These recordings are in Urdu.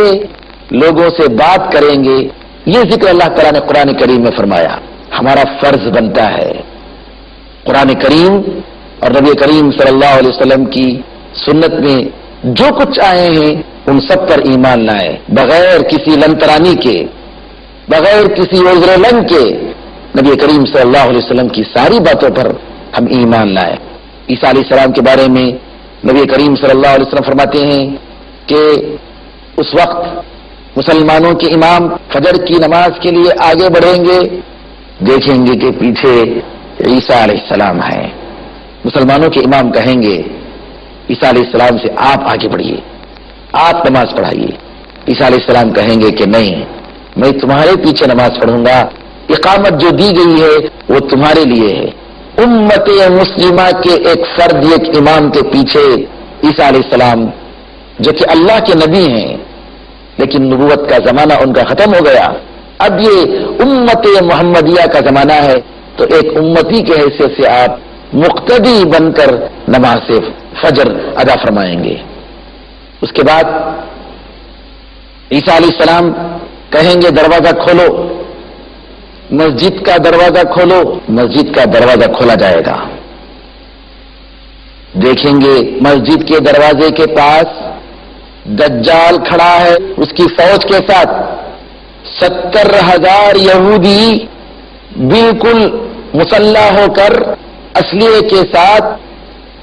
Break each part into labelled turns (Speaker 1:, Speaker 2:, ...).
Speaker 1: گے، لوگوں سے بات کریں گے، یہ ذکر اللہ تعالیٰ نے قرآن کریم میں فرمایا۔ ہمارا فرض بنتا ہے قرآن کریم اور نبی کریم صلی اللہ علیہ وسلم کی سنت میں جو کچھ آئے ہیں ان سب پر ایمان لائیں، بغیر کسی لنترانی کے، بغیر کسی عذر لنگ کے نبی کریم صلی اللہ علیہ وسلم کی ساری باتوں پر ہم ایمان لائیں۔ عیسیٰ علیہ السلام کے بارے میں نبی کریم صلی اللہ علیہ وسلم فرماتے ہیں کہ اس وقت مسلمانوں کے امام فجر کی نماز کے لیے آگے بڑھیں گے، دیکھیں گے کہ پیچھے عیسیٰ علیہ السلام ہیں۔ مسلمانوں کے امام کہیں گے عیسیٰ علیہ السلام سے آپ آگے بڑھیے، آپ نماز پڑھائیے۔ عیسیٰ علیہ السلام کہیں گے کہ نہیں، میں تمہارے پیچھے نماز پڑھوں گا، اقامت جو دی گئی ہے وہ تمہارے لیے ہے۔ امت مسلمہ کے ایک فرد، ایک امام کے پیچھے عیسیٰ علیہ السلام جو کہ اللہ کے نبی ہیں لیکن نبوت کا زمانہ ان کا ختم ہو گیا، اب یہ امت محمدیہ کا زمانہ ہے، تو ایک امتی کی حیثیت سے آپ مقتدی بن کر نماز فجر ادا فرمائیں گے۔ اس کے بعد عیسیٰ علیہ السلام کہیں گے دروازہ کھولو، مسجد کا دروازہ کھولو، مسجد کا دروازہ کھولا جائے گا۔ دیکھیں گے مسجد کے دروازے کے پاس دجال کھڑا ہے، اس کی فوج کے ساتھ 70,000 یہودی بالکل مسلح ہو کر اسلحے کے ساتھ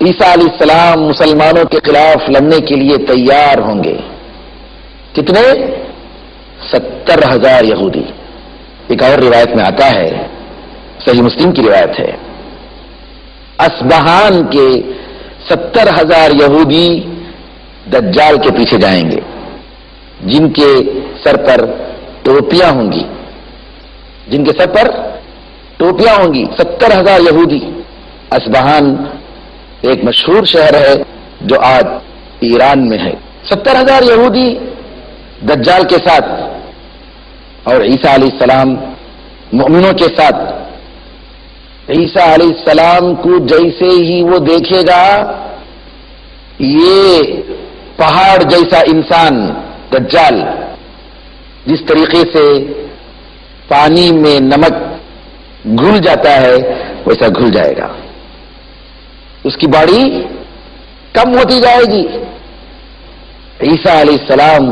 Speaker 1: عیسیٰ علیہ السلام مسلمانوں کے خلاف لڑنے کے لیے تیار ہوں گے۔ کتنے؟ 70,000 یہودی۔ ایک اور روایت میں آتا ہے، صحیح مسلم کی روایت ہے، اصبہان کے 70,000 یہودی دجال کے پیچھے جائیں گے، جن کے سر پر ٹوپیاں ہوں گی، جن کے سر پر ٹوپیاں ہوں گی۔ 70,000 یہودی۔ اصبہان ایک مشہور شہر ہے جو آج ایران میں ہے۔ 70,000 یہودی دجال کے ساتھ اور عیسیٰ علیہ السلام مومنوں کے ساتھ۔ عیسیٰ علیہ السلام کو جیسے ہی وہ دیکھے گا، یہ پہاڑ جیسا انسان دجال جس طریقے سے پانی میں نمک گھل جاتا ہے ویسا گھل جائے گا، اس کی باڈی کم ہوتی جائے گی۔ عیسیٰ علیہ السلام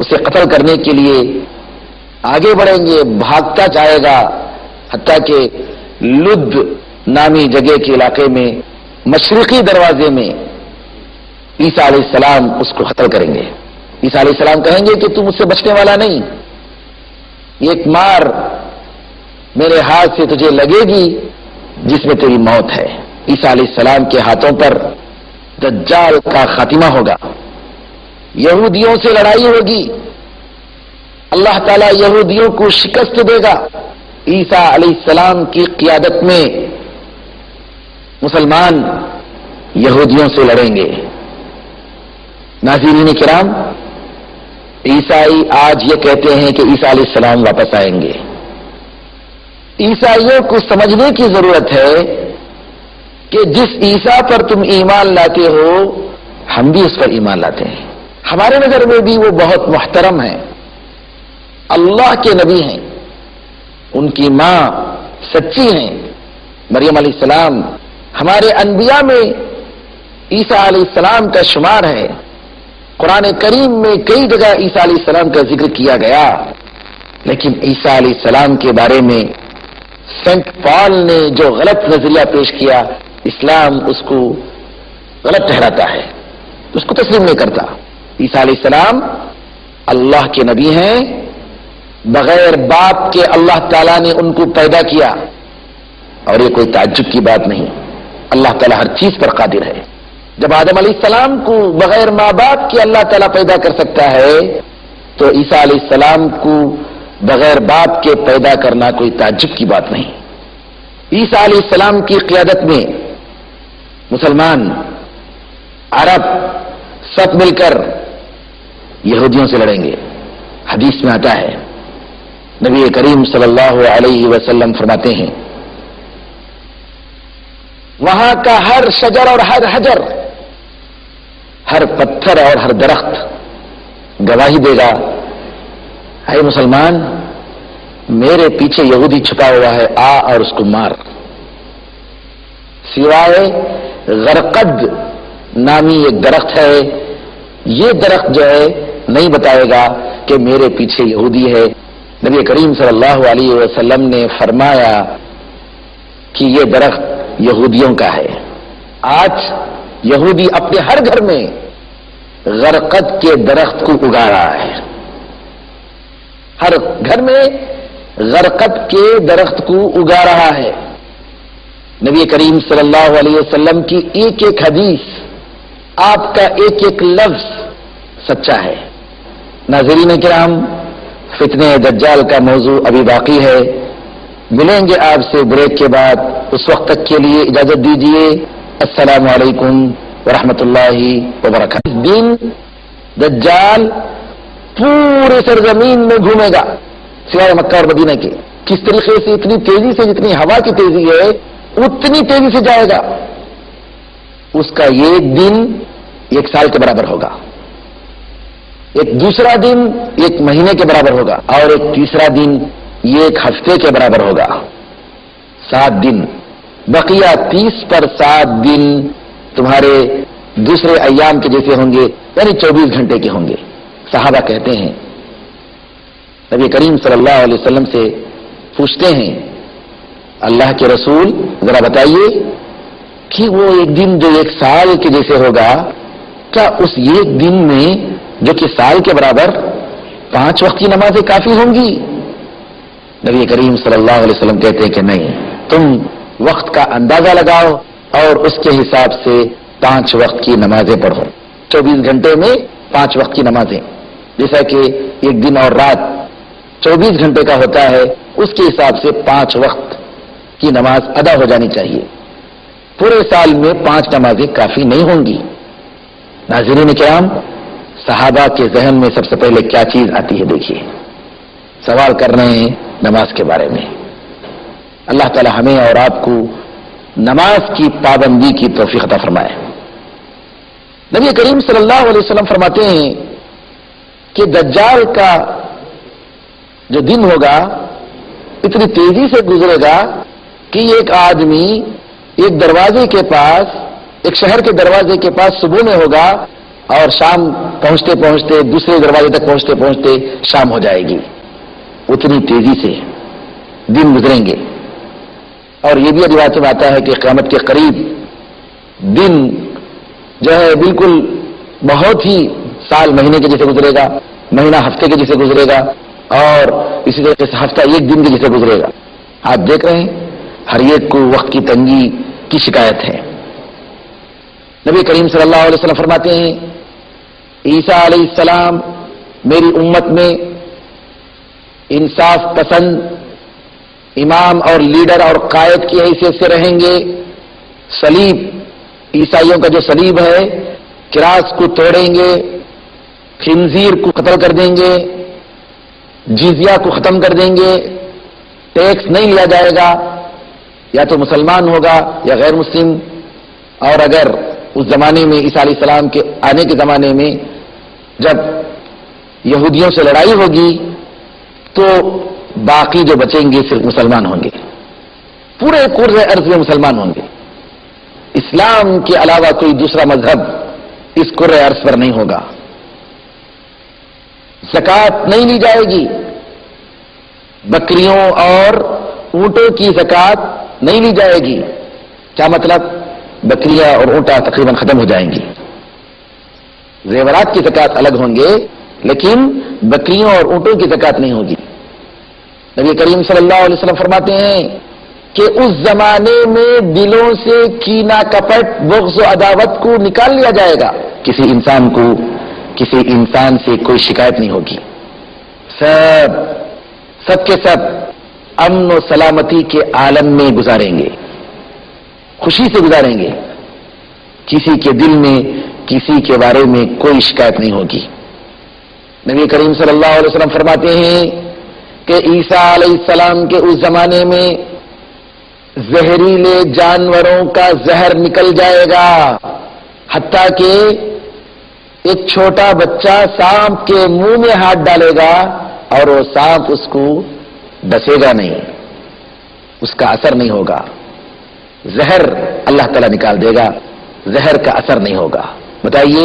Speaker 1: اسے قتل کرنے کے لیے آگے بڑھیں گے، بھاگتا جائے گا، حتیٰ کہ لد نامی جگہ کے علاقے میں مشرقی دروازے میں عیسیٰ علیہ السلام اس کو قتل کریں گے۔ عیسیٰ علیہ السلام کہیں گے کہ تم مجھ سے بچنے والا نہیں، ایک مار میرے ہاتھ سے تجھے لگے گی جس میں تیری موت ہے۔ عیسیٰ علیہ السلام کے ہاتھوں پر دجال کا خاتمہ ہوگا، یہودیوں سے لڑائی ہوگی، اللہ تعالیٰ یہودیوں کو شکست دے گا۔ عیسیٰ علیہ السلام کی قیادت میں مسلمان یہودیوں سے لڑیں گے۔ ناظرین کرام، عیسائی آج یہ کہتے ہیں کہ عیسیٰ علیہ السلام واپس آئیں گے۔ عیسائیوں کو سمجھنے کی ضرورت ہے کہ جس عیسیٰ پر تم ایمان لاتے ہو ہم بھی اس پر ایمان لاتے ہیں، ہمارے نظر میں بھی وہ بہت محترم ہیں، اللہ کے نبی ہیں، ان کی ماں سچی ہیں مریم علیہ السلام، ہمارے انبیاء میں عیسیٰ علیہ السلام کا شمار ہے۔ قرآن کریم میں کئی جگہ عیسیٰ علیہ السلام کا ذکر کیا گیا، لیکن عیسیٰ علیہ السلام کے بارے میں سینٹ پال نے جو غلط نظریہ پیش کیا، اسلام اس کو غلط ٹھہراتا ہے، اس کو تسلیم نہیں کرتا۔ عیسیٰ علیہ السلام اللہ کے نبی ہیں، بغیر باپ کے اللہ تعالیٰ نے ان کو پیدا کیا، اور یہ کوئی تعجب کی بات نہیں، اللہ تعالیٰ ہر چیز پر قادر ہے۔ جب آدم علیہ السلام کو بغیر ماں باپ کے اللہ تعالیٰ پیدا کر سکتا ہے تو عیسیٰ علیہ السلام کو بغیر باپ کے پیدا کرنا کوئی تعجب کی بات نہیں۔ عیسیٰ علیہ السلام کی قیادت میں مسلمان، عرب سب مل کر یہودیوں سے لڑیں گے۔ حدیث میں آتا ہے، نبی کریم صلی اللہ علیہ وسلم فرماتے ہیں، وہاں کا ہر شجر اور ہر حجر، ہر پتھر اور ہر درخت گواہی دے گا، اے مسلمان میرے پیچھے یہودی چھپا ہوا ہے، آ اور اس کو مار. سوائے غرقد نامی ایک درخت ہے، یہ درخت جو ہے نہیں بتائے گا کہ میرے پیچھے یہودی ہے. نبی کریم صلی اللہ علیہ وسلم نے فرمایا کہ یہ درخت یہودیوں کا ہے. آج یہودی اپنے ہر گھر میں غرقد کے درخت کو اگا رہا ہے، ہر گھر میں غرقد کے درخت کو اگا رہا ہے. نبی کریم صلی اللہ علیہ وسلم کی ایک ایک حدیث، آپ کا ایک ایک لفظ سچا ہے. ناظرین کرام، فتنہ دجال کا موضوع ابھی باقی ہے. ملیں گے آپ سے بریک کے بعد، اس وقت تک کے لیے اجازت دیجیے. السلام علیکم ورحمۃ اللہ وبرکاتہ. اس دن دجال پورے سرزمین میں گھومے گا سوائے مکہ اور مدینہ کے. کس طریقے سے؟ اتنی تیزی سے، جتنی ہوا کی تیزی ہے اتنی تیزی سے جائے گا. اس کا ایک دن 1 سال کے برابر ہوگا، ایک دوسرا دن 1 مہینے کے برابر ہوگا، اور ایک تیسرا دن یہ 1 ہفتے کے برابر ہوگا. 7 دن بقیہ 30 پر 7 دن تمہارے دوسرے ایام کے جیسے ہوں گے، یعنی 24 گھنٹے کے ہوں گے. صحابہ کہتے ہیں، نبی کریم صلی اللہ علیہ وسلم سے پوچھتے ہیں، اللہ کے رسول ذرا بتائیے کہ وہ ایک دن جو 1 سال کے جیسے ہوگا، کیا اس ایک دن میں جو کہ سال کے برابر 5 وقت کی نمازیں کافی ہوں گی؟ نبی کریم صلی اللہ علیہ وسلم کہتے ہیں کہ نہیں، تم وقت کا اندازہ لگاؤ اور اس کے حساب سے 5 وقت کی نمازیں پڑھو. 24 گھنٹے میں 5 وقت کی نمازیں، جیسا کہ ایک دن اور رات 24 گھنٹے کا ہوتا ہے، اس کے حساب سے 5 وقت کی نماز ادا ہو جانی چاہیے. پورے سال میں 5 نمازیں کافی نہیں ہوں گی. ناظرین کرام، صحابہ کے ذہن میں سب سے پہلے کیا چیز آتی ہے؟ دیکھیے، سوال کر رہے ہیں نماز کے بارے میں. اللہ تعالی ہمیں اور آپ کو نماز کی پابندی کی توفیق عطا فرمائے. نبی کریم صلی اللہ علیہ وسلم فرماتے ہیں کہ دجال کا جو دن ہوگا اتنی تیزی سے گزرے گا کہ ایک آدمی ایک دروازے کے پاس، ایک شہر کے دروازے کے پاس صبح میں ہوگا اور شام پہنچتے پہنچتے، دوسرے دروازے تک پہنچتے پہنچتے شام ہو جائے گی. اتنی تیزی سے دن گزریں گے. اور یہ بھی روایت میں آتا ہے کہ قیامت کے قریب دن جو ہے بالکل بہت ہی سال مہینے کے جیسے گزرے گا، مہینہ ہفتے کے جیسے گزرے گا، اور اسی طریقے سے ہفتہ ایک دن کے جیسے گزرے گا. آپ دیکھ رہے ہیں ہر ایک کو وقت کی تنگی کی شکایت ہے. نبی کریم صلی اللہ علیہ وسلم فرماتے ہیں، عیسیٰ علیہ السلام میری امت میں انصاف پسند امام اور لیڈر اور قائد کی حیثیت سے رہیں گے. صلیب، عیسائیوں کا جو صلیب ہے، کراس کو توڑیں گے، خنزیر کو قتل کر دیں گے، جزیہ کو ختم کر دیں گے، ٹیکس نہیں لیا جائے گا، یا تو مسلمان ہوگا یا غیر مسلم. اور اگر اس زمانے میں عیسیٰ علیہ السلام کے آنے کے زمانے میں جب یہودیوں سے لڑائی ہوگی تو باقی جو بچیں گے صرف مسلمان ہوں گے، پورے کرۂ ارض میں مسلمان ہوں گے. اسلام کے علاوہ کوئی دوسرا مذہب اس کرۂ ارض پر نہیں ہوگا. زکوٰۃ نہیں لی جائے گی، بکریوں اور اونٹوں کی زکوٰۃ نہیں لی جائے گی. کیا مطلب؟ بکریاں اور اونٹا تقریباً ختم ہو جائیں گی. زیورات کی زکوٰۃ الگ ہوں گے، لیکن بکریوں اور اونٹوں کی زکوٰۃ نہیں ہوگی. نبی کریم صلی اللہ علیہ وسلم فرماتے ہیں کہ اس زمانے میں دلوں سے کینہ کپٹ، بغض و عداوت کو نکال لیا جائے گا. کسی انسان سے کوئی شکایت نہیں ہوگی. سب کے سب امن و سلامتی کے عالم میں گزاریں گے، خوشی سے گزاریں گے. کسی کے دل میں کسی کے بارے میں کوئی شکایت نہیں ہوگی. نبی کریم صلی اللہ علیہ وسلم فرماتے ہیں کہ عیسیٰ علیہ السلام کے اس زمانے میں زہریلے جانوروں کا زہر نکل جائے گا، حتیٰ کہ ایک چھوٹا بچہ سانپ کے منہ میں ہاتھ ڈالے گا اور وہ سانپ اس کو ڈسے گا نہیں، اس کا اثر نہیں ہوگا. زہر اللہ تعالیٰ نکال دے گا، زہر کا اثر نہیں ہوگا. بتائیے،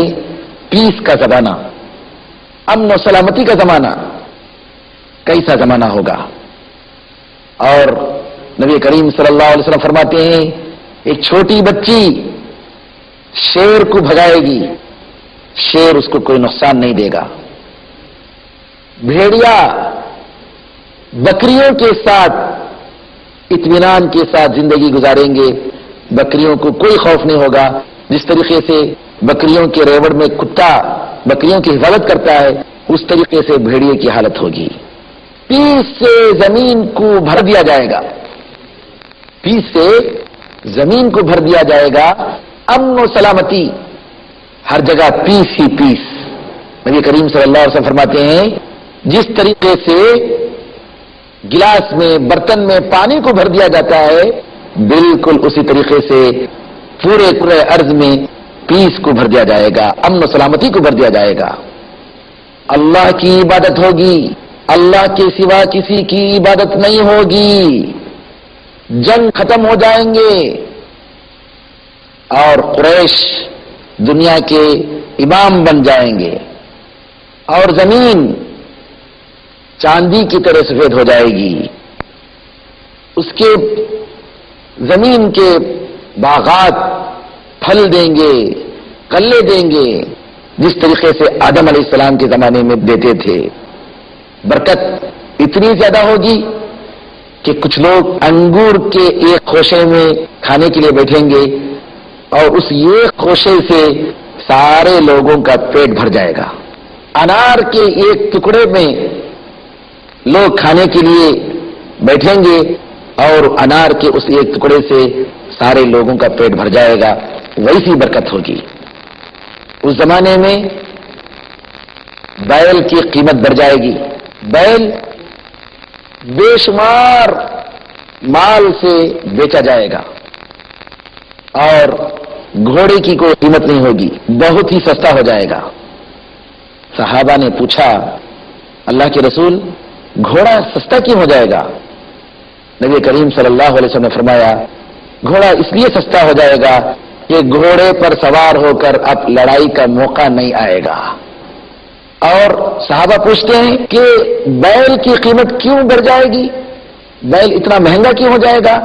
Speaker 1: پیس کا زمانہ، امن و سلامتی کا زمانہ کیسا زمانہ ہوگا. اور نبی کریم صلی اللہ علیہ وسلم فرماتے ہیں ایک چھوٹی بچی شیر کو بھگائے گی، شیر اس کو کوئی نقصان نہیں دے گا. بھیڑیا بکریوں کے ساتھ اطمینان کے ساتھ زندگی گزاریں گے، بکریوں کو کوئی خوف نہیں ہوگا. جس طریقے سے بکریوں کے ریوڑ میں کتا بکریوں کی حفاظت کرتا ہے، اس طریقے سے بھیڑیے کی حالت ہوگی. پیس سے زمین کو بھر دیا جائے گا، پیس سے زمین کو بھر دیا جائے گا. امن و سلامتی ہر جگہ، پیس ہی پیس. نبی کریم صلی اللہ علیہ وسلم فرماتے ہیں جس طریقے سے گلاس میں برتن میں پانی کو بھر دیا جاتا ہے، بالکل اسی طریقے سے پورے ارض میں پیس کو بھر دیا جائے گا، امن و سلامتی کو بھر دیا جائے گا. اللہ کی عبادت ہوگی، اللہ کے سوا کسی کی عبادت نہیں ہوگی. جنگ ختم ہو جائیں گے اور قریش دنیا کے امام بن جائیں گے اور زمین چاندی کی طرح سفید ہو جائے گی. اس کے زمین کے باغات پھل دیں گے، غلے دیں گے، جس طریقے سے آدم علیہ السلام کے زمانے میں دیتے تھے. برکت اتنی زیادہ ہوگی کہ کچھ لوگ انگور کے ایک خوشے میں کھانے کے لیے بیٹھیں گے اور اس ایک خوشے سے سارے لوگوں کا پیٹ بھر جائے گا. انار کے ایک ٹکڑے میں لوگ کھانے کے لیے بیٹھیں گے اور انار کے اس ایک ٹکڑے سے سارے لوگوں کا پیٹ بھر جائے گا. ویسی برکت ہوگی. اس زمانے میں بیل کی قیمت بڑھ جائے گی. بیل بے شمار مال سے بیچا جائے گا اور گھوڑے کی کوئی قیمت نہیں ہوگی، بہت ہی سستا ہو جائے گا. صحابہ نے پوچھا اللہ کے رسول گھوڑا سستا کیوں ہو جائے گا؟ نبی کریم صلی اللہ علیہ وسلم نے فرمایا گھوڑا اس لیے سستا ہو جائے گا کہ گھوڑے پر سوار ہو کر اب لڑائی کا موقع نہیں آئے گا. اور صحابہ پوچھتے ہیں کہ بیل کی قیمت کیوں بڑھ جائے گی، بیل اتنا مہنگا کیوں ہو جائے گا؟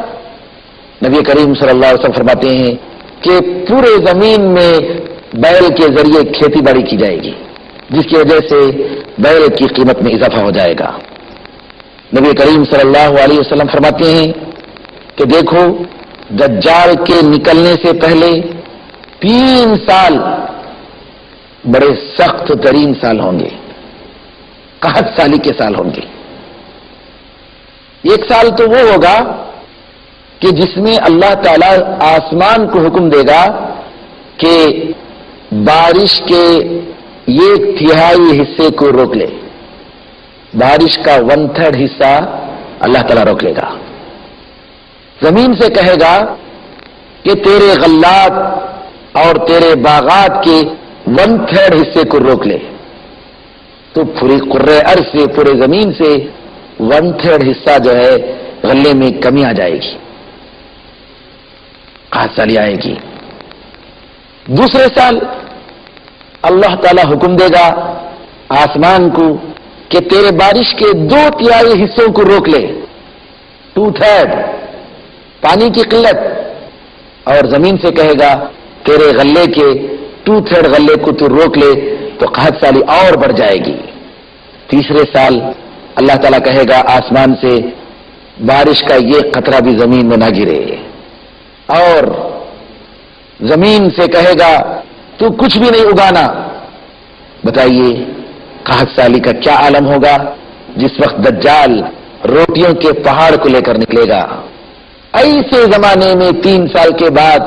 Speaker 1: نبی کریم صلی اللہ علیہ وسلم فرماتے ہیں کہ پورے زمین میں بیل کے ذریعے کھیتی باڑی کی جائے گی، جس کی وجہ سے بیل کی قیمت میں اضافہ ہو جائے گا. نبی کریم صلی اللہ علیہ وسلم فرماتے ہیں کہ دیکھو دجال کے نکلنے سے پہلے 3 سال بڑے سخت ترین سال ہوں گے، قحط سالی کے سال ہوں گے. ایک سال تو وہ ہوگا کہ جس میں اللہ تعالی آسمان کو حکم دے گا کہ بارش کے 1/3 حصے کو روک لے. بارش کا 1/3 حصہ اللہ تعالیٰ روک لے گا. زمین سے کہے گا کہ تیرے غلات اور تیرے باغات کے 1/3 حصے کو روک لے. تو پوری قرے ارض سے، پورے زمین سے 1/3 حصہ جو ہے غلے میں کمی آ جائے گی، قحط سالی آئے گی. دوسرے سال اللہ تعالیٰ حکم دے گا آسمان کو کہ تیرے بارش کے 2/3 حصوں کو روک لے، 2/3 پانی کی قلت. اور زمین سے کہے گا تیرے غلے کے 2/3 غلے کو تو روک لے، تو قحط سالی اور بڑھ جائے گی. تیسرے سال اللہ تعالیٰ کہے گا آسمان سے بارش کا یہ قطرہ بھی زمین میں نہ گرے. اور زمین سے کہے گا تو کچھ بھی نہیں اگانا. بتائیے قحط سالی کا کیا عالم ہوگا جس وقت دجال روٹیوں کے پہاڑ کو لے کر نکلے گا. ایسے زمانے میں 3 سال کے بعد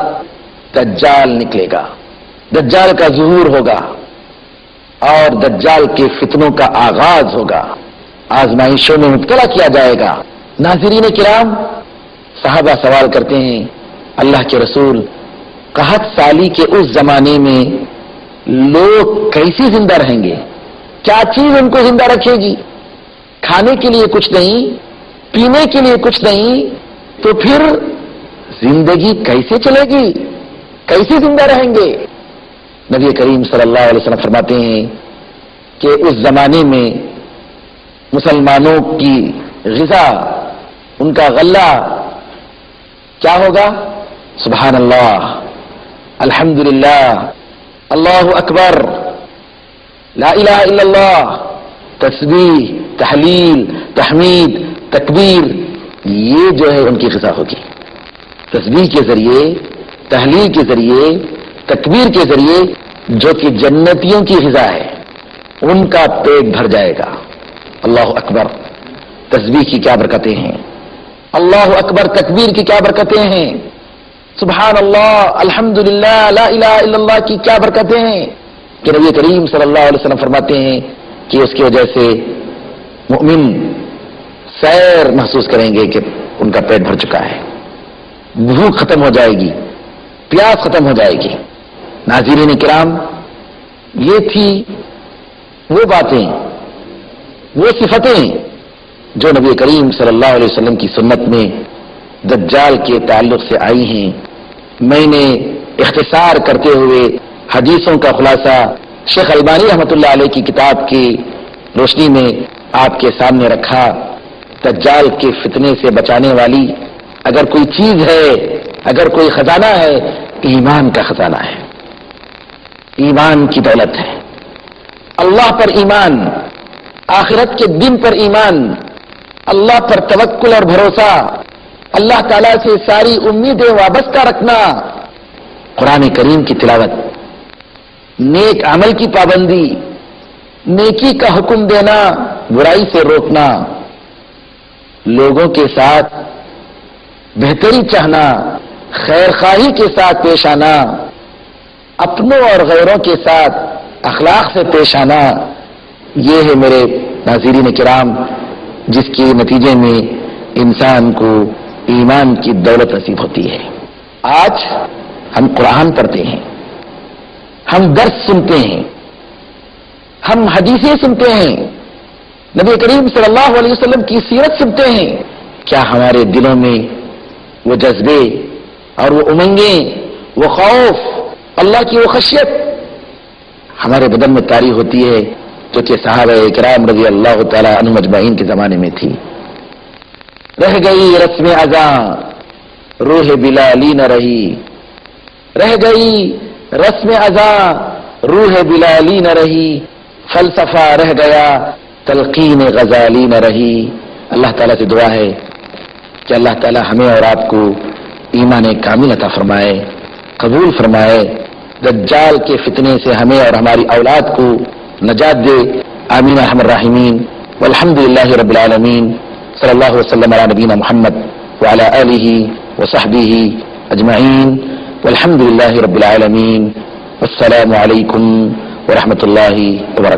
Speaker 1: دجال نکلے گا، دجال کا ظہور ہوگا اور دجال کے فتنوں کا آغاز ہوگا، آزمائشوں میں مبتلا کیا جائے گا. ناظرین کرام، صحابہ سوال کرتے ہیں اللہ کے رسول قحط سالی کے اس زمانے میں لوگ کیسے زندہ رہیں گے؟ کیا چیز ان کو زندہ رکھے گی؟ کھانے کے لیے کچھ نہیں، پینے کے لیے کچھ نہیں، تو پھر زندگی کیسے چلے گی؟ کیسے زندہ رہیں گے؟ نبی کریم صلی اللہ علیہ وسلم فرماتے ہیں کہ اس زمانے میں مسلمانوں کی غذا، ان کا غلہ کیا ہوگا؟ سبحان اللہ، الحمدللہ، اللہ اکبر، لا الہ الا اللہ، تسبیح، تحلیل، تحمید، تکبیر، یہ جو ہے ان کی غذا ہوگی۔ تسبیح کے ذریعے، تحلیل کے ذریعے، تکبیر کے ذریعے جو کہ جنتیوں کی غذا ہے، ان کا پیٹ بھر جائے گا۔ اللہ اکبر، تسبیح کی کیا برکتیں ہیں، اللہ اکبر تکبیر کی کیا برکتیں ہیں، سبحان اللہ، الحمدللہ، لا الہ الا اللہ کی کیا برکتیں ہیں، کہ نبی کریم صلی اللہ علیہ وسلم فرماتے ہیں کہ اس کی وجہ سے مؤمن سیر محسوس کریں گے کہ ان کا پیٹ بھر چکا ہے، بھوک ختم ہو جائے گی، پیاس ختم ہو جائے گی۔ ناظرین کرام، یہ تھی وہ باتیں، وہ صفتیں جو نبی کریم صلی اللہ علیہ وسلم کی سنت میں دجال کے تعلق سے آئی ہیں۔ میں نے اختصار کرتے ہوئے حدیثوں کا خلاصہ شیخ البانی رحمۃ اللہ علیہ کی کتاب کی روشنی میں آپ کے سامنے رکھا۔ دجال کے فتنے سے بچانے والی اگر کوئی چیز ہے، اگر کوئی خزانہ ہے، ایمان کا خزانہ ہے، ایمان کی دولت ہے۔ اللہ پر ایمان، آخرت کے دن پر ایمان، اللہ پر توکل اور بھروسہ، اللہ تعالیٰ سے ساری امیدیں وابستہ رکھنا، قرآن کریم کی تلاوت، نیک عمل کی پابندی، نیکی کا حکم دینا، برائی سے روکنا، لوگوں کے ساتھ بہتری چاہنا، خیر خواہی کے ساتھ پیش آنا، اپنوں اور غیروں کے ساتھ اخلاق سے پیش آنا، یہ ہے میرے ناظرین کرام جس کے نتیجے میں انسان کو ایمان کی دولت نصیب ہوتی ہے۔ آج ہم قرآن پڑھتے ہیں، ہم درس سنتے ہیں، ہم حدیثیں سنتے ہیں، نبی کریم صلی اللہ علیہ وسلم کی سیرت سنتے ہیں، کیا ہمارے دلوں میں وہ جذبے اور وہ امنگیں، وہ خوف، اللہ کی وہ خشیت ہمارے بدن میں طاری ہوتی ہے جو کہ صحابہ کرام رضی اللہ تعالی عنہم اجمعین کے زمانے میں تھی؟ رہ گئی رسم اذاں روح بلالی نہ رہی، رہ گئی رسم اذاں روح بلالی نہ رہی، فلسفہ رہ گیا تلقین غزالی نہ رہی۔ اللہ تعالیٰ سے دعا ہے کہ اللہ تعالیٰ ہمیں اور آپ کو ایمان کامل عطا فرمائے، قبول فرمائے، دجال کے فتنے سے ہمیں اور ہماری اولاد کو نجات دے، آمین ارحم الراحمین، والحمد للہ رب العالمین، صلی اللہ وسلم علی نبینا محمد وعلی آلہ وصحبہ اجمعین، والحمد للہ رب العالمین، والسلام علیکم ورحمۃ اللہ وبرکاتہ۔